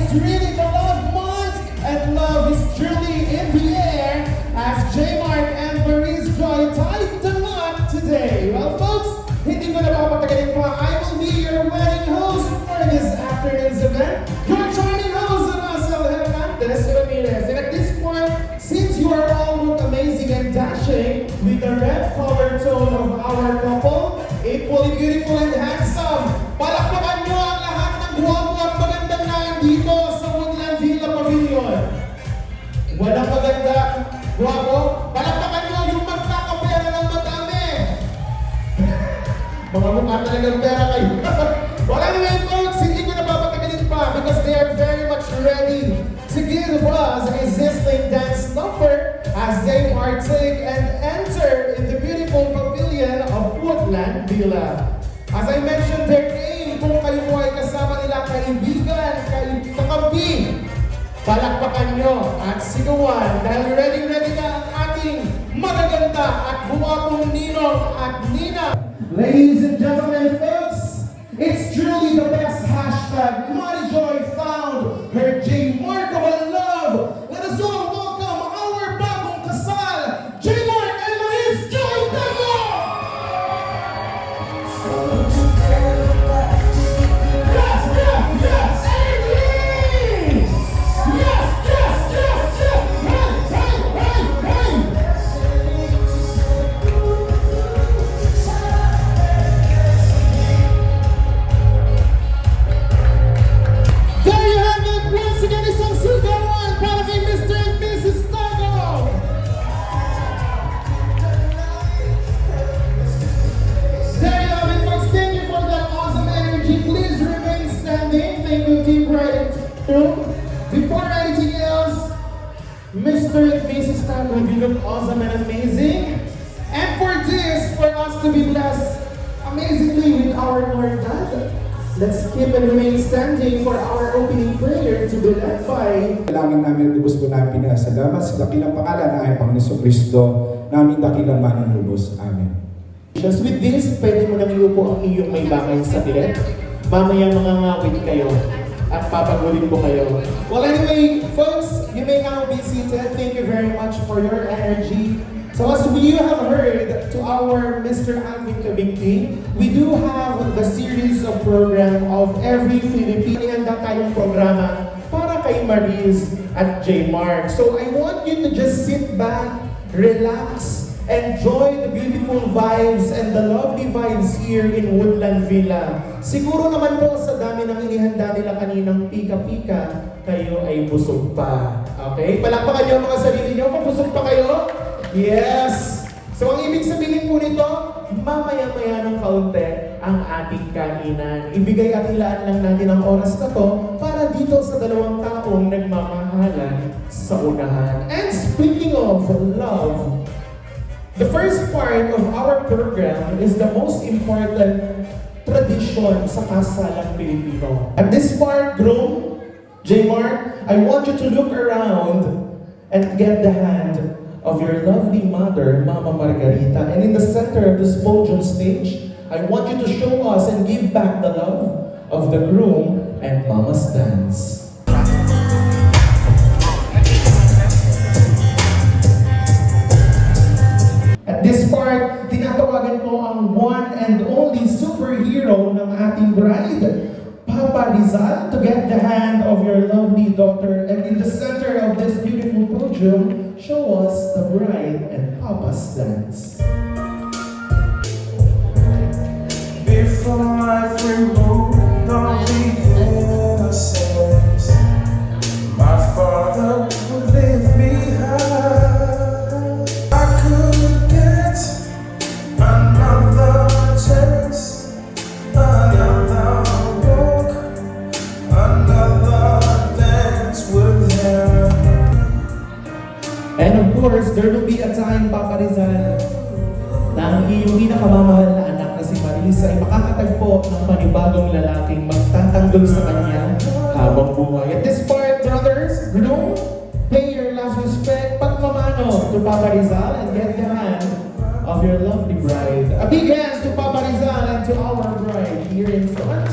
it's really the love month, and love is truly in the air as J. Mark and Maurice Joy tied the knot today. Well, folks, hindi ko na papatagalin pa. I will be your wedding host for this afternoon's event. Your charming host, Russell Hernandez Ramirez. And at this point, since you are all look amazing and dashing with the red color tone of our couple, equally beautiful and handsome, palakpakan nyo ang lahat ng guwapo at magandang nandito sa Woodland Villa Pavilion. Walang maganda, guwapo, palakpakan nyo yung magkakapera ng madami. Mga mukha talagang pera kayo. Well, anyway, folks, hindi ko na papatagalin pa because they are very much ready to give us a sizzling dance number as they partake and enter in the beautiful pavilion of Woodland Villa. As I mentioned their name, kung kayo po ay kasama nila kaibigan, kakampi, palakpakan nyo at sigawan dahil ready na ang ating magaganda at buwapong ninong at nina. Ladies and gentlemen, folks, it's truly the best hashtag Marijoy found her J. Markable love. Let us all welcome our bagong kasal, J. Mark and Maurice Joy Tango! Yes, yes, yes! Energy! Yes, yes, yes, yes! Hey, hey, hey, hey! There you have it! Once again, isang sigawan para kay Mr. and Mrs. Tango! There you have it, folks. Thank you for that awesome energy. Please remain standing. Thank you, Team Bright. Before anything else, Mr. and Mrs. Tango, you look awesome and amazing. And for this, for us to be blessed amazingly with our Lord God, let's keep and remain standing for our opening prayer to be led by Dalangin namin at lubos po namin pinasalamat sa dakilang pangalan na ay Panginoon Kristo, namin dakilang mananubos. Amen. just with this, pwede mo nang iupo ang iyong may bakay sa tilet. Mamaya mangangawit kayo at papagurin ko kayo. Well, anyway, folks, you may now be seated. Thank you very much for your energy. So as you have heard to our Mr. Alvin Cabingting, we do have the series of program of every Filipino. Handa tayong programa para kay Maurice at J. Mark. So I want you to just sit back, relax, enjoy the beautiful vibes and the lovely vibes here in Woodland Villa. Siguro naman po sa dami ng inihanda nila kaninang pika-pika, kayo ay busog pa. Okay? Palakpakan niyo ang mga sarili niyo kung busog pa kayo. Yes! So ang ibig sabihin po nito, mamaya-maya ng kaunti ang ating kainan. Ibigay at ilaan lang natin ang oras na to para dito sa dalawang taong nagmamahalan sa unahan. And speaking of love, the first part of our program is the most important tradition sa kasalang Pilipino. At this part, groom, J. Mark, I want you to look around and get the hand of your lovely mother, Mama Margarita. And in the center of this podium stage, I want you to show us and give back the love of the groom and Mama's dance. At this part, tinatawagan ko ang one and only superhero ng ating bride, Papa Rizal, to get the hand of your lovely daughter. And in the center of this beautiful podium, show us the bride and Papa's dance. Before life removed all the innocence, my father would leave me high. I could get another chance, another walk, another dance with him. And of course, there will be a time, Papa Rizal, na ang iyong pinakamamahal na anak na si Maurice ay makakatagpo ng panibagong lalaking magtatanggol sa kanya habang buhay. At this part, brothers, groom, pay your last respect, pagmamano to Papa Rizal and get the hand of your lovely bride. A big hand to Papa Rizal and to our bride here in front.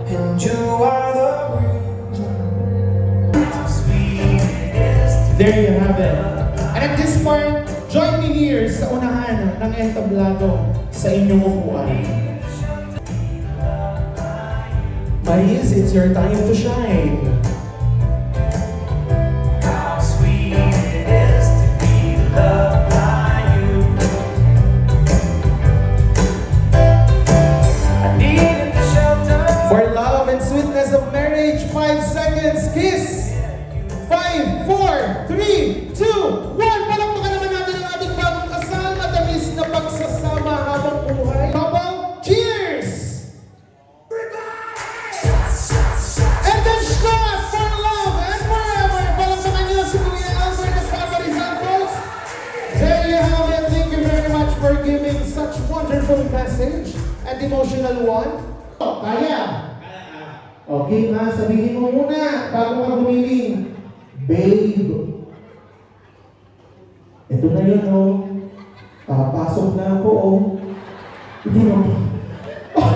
and you are the reason. Sweet is There you have it. And at this part, join me here sa unahan ng entablado sa inyong upuan. Maris, it's your time to shine. how sweet it is to be loved by you. I needed the shelter. For love and sweetness of marriage, 5 seconds, kiss! 5, 4, 3, 2, 1! Palakpakan naman natin ang ating bagong kasal, matamis na pagsasama habang buhay. Habang, cheers! And then shot for love and forever! Palakpakan niyo si Kuya Albert at Papa Rizal, folks. There you have it. Thank you very much for giving such wonderful message and emotional one. Oh, kaya? Okay nga, sabihin mo muna bago ka humiling. Babe. Ito na yun, oh. Papasok na ako, oh. Ito na. Oh,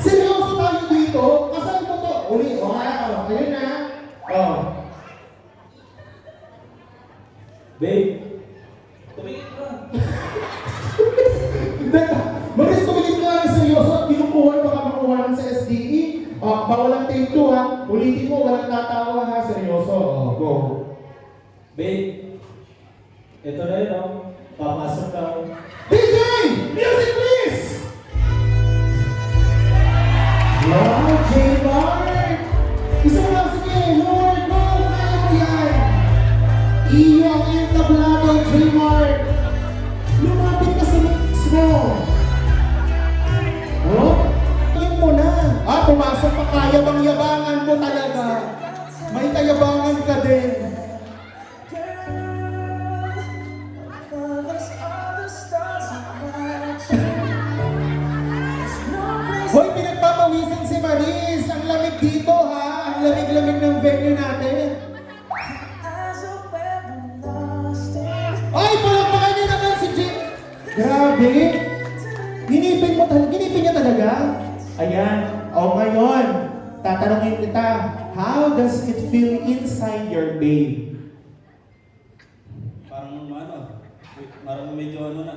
seryoso tayo dito? Kasal ko to. Uli, oh, ayun na. Oh. Babe, tumingin ka. Hindi. Maris, tumigil ka na seryoso at kinukuha baka makuha sa SDE. Bawal ang take 2, ha. Ulitin mo, walang tatawa, ha. Seryoso. Oh, go. Babe, ito na yun, oh. Papasok na ako. DJ! Music, please! Wow, J-Mark! Isa lang, sige, Lord, go! Kaya mo yan! Iyo ang entablado, J-Mark! Lumapit ka sa mix mo! Oh? Yun mo na! Pumasok pa, kayabang-yabangan mo talaga! May kayabangan ka din! Hoy, pinagpapawisan si Maris! Ang lamig dito, ha? Ang lamig-lamig ng venue natin! Ay, palakpakan niyo naman si Jim! Grabe! Ginipin niya talaga? Ayan. O ngayon, tatanungin kita, how does it feel inside your babe? Parang medyo ano na.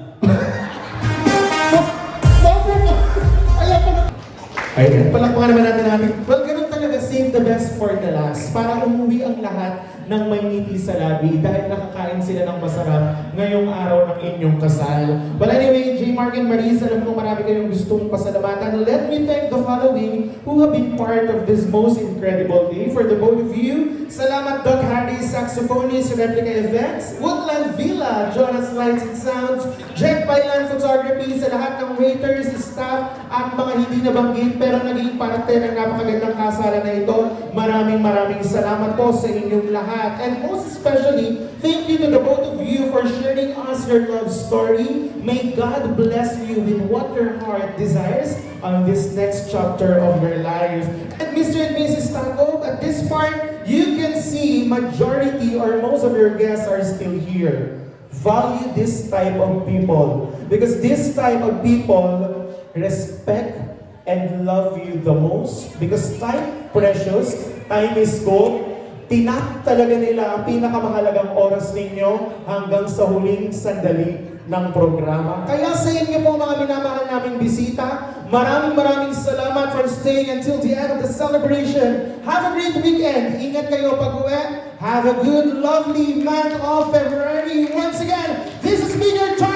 Ayan, palakpakan naman natin. Well, ganun talaga, save the best for the last. Para umuwi ang lahat ng may ngiti sa labi dahil nakakain sila ng masarap ngayong araw ng inyong kasal. Well, anyway, J. Mark and Maris, alam ko marami kayong gustong pasalamatan. Let me thank the following who have been part of this most incredible day. For the both of you, salamat Doug Hardy, saxophonist, Replica Events, Woodland Villa, Jonas Lights and Sounds, Jack Bailan Photography, sa lahat ng waiters, staff, at mga hindi nabanggit pero naging parte ng napakagandang kasalan na ito. Maraming salamat po sa inyong lahat. And most especially, thank you to the both of you for sharing us your love story. May God bless you with what your heart desires on this next chapter of your life. And Mr. and Mrs. Tango, at this part, you can see majority or most of your guests are still here. Value this type of people because this type of people respect and love you the most because time precious, time is gold. Tinak talaga nila ang pinakamahalagang oras ninyo hanggang sa huling sandali ng programa. Kaya sa inyo po mga minamahal naming bisita, maraming salamat for staying until the end of the celebration. Have a great weekend. Ingat kayo pag-uwi. Have a good, lovely month of February. Once again, this has been your time.